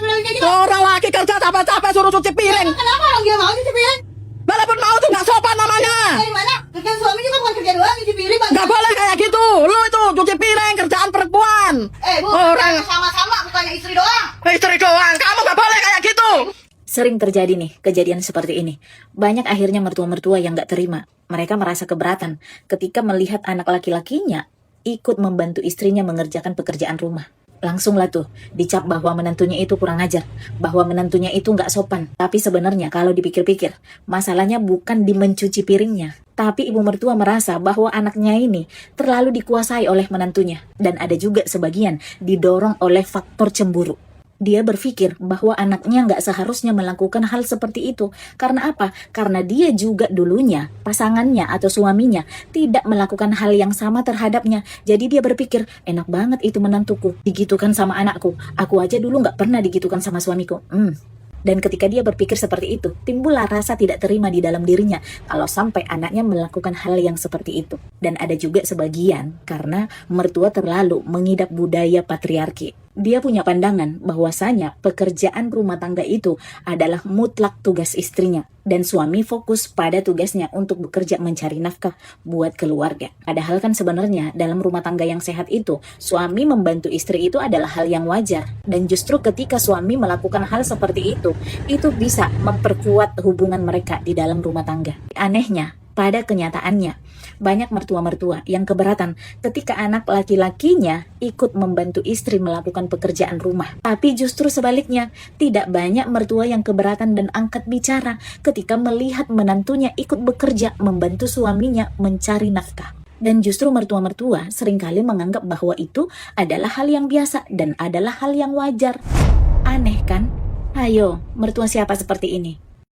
bilang kayak gitu? Orang laki kerja capek-capek suruh cuci piring. Kenapa orang dia mau cuci piring? Walaupun mau tuh nggak sopan namanya. Dari mana? Kan suami juga bukan kerja doang cuci piring, Bang. Nggak boleh kayak gitu. Lu itu cuci piring kerjaan perempuan. Bu, Orang sama-sama bukannya istri doang. istri doang. Kamu nggak boleh kayak gitu. Sering terjadi nih kejadian seperti ini. Banyak akhirnya mertua-mertua yang gak terima. Mereka merasa keberatan ketika melihat anak laki-lakinya ikut membantu istrinya mengerjakan pekerjaan rumah. Langsunglah tuh dicap bahwa menantunya itu kurang ajar, bahwa menantunya itu gak sopan. Tapi sebenarnya kalau dipikir-pikir, masalahnya bukan di mencuci piringnya. Tapi ibu mertua merasa bahwa anaknya ini terlalu dikuasai oleh menantunya. Dan ada juga sebagian didorong oleh faktor cemburu. Dia berpikir bahwa anaknya nggak seharusnya melakukan hal seperti itu. Karena apa? Karena dia juga dulunya, pasangannya atau suaminya tidak melakukan hal yang sama terhadapnya. Jadi dia berpikir, enak banget itu menantuku, digitukan sama anakku. Aku aja dulu nggak pernah digitukan sama suamiku. Dan ketika dia berpikir seperti itu, timbullah rasa tidak terima di dalam dirinya kalau sampai anaknya melakukan hal yang seperti itu. Dan ada juga sebagian karena mertua terlalu mengidap budaya patriarki. Dia punya pandangan bahwasanya pekerjaan rumah tangga itu adalah mutlak tugas istrinya. Dan suami fokus pada tugasnya untuk bekerja mencari nafkah buat keluarga. Padahal kan sebenarnya dalam rumah tangga yang sehat itu, suami membantu istri itu adalah hal yang wajar. Dan justru ketika suami melakukan hal seperti itu bisa memperkuat hubungan mereka di dalam rumah tangga. Anehnya, pada kenyataannya, banyak mertua-mertua yang keberatan ketika anak laki-lakinya ikut membantu istri melakukan pekerjaan rumah. Tapi justru sebaliknya, tidak banyak mertua yang keberatan dan angkat bicara ketika melihat menantunya ikut bekerja membantu suaminya mencari nafkah. Dan justru mertua-mertua seringkali menganggap bahwa itu adalah hal yang biasa dan adalah hal yang wajar. Aneh kan? Ayo, mertua siapa seperti ini?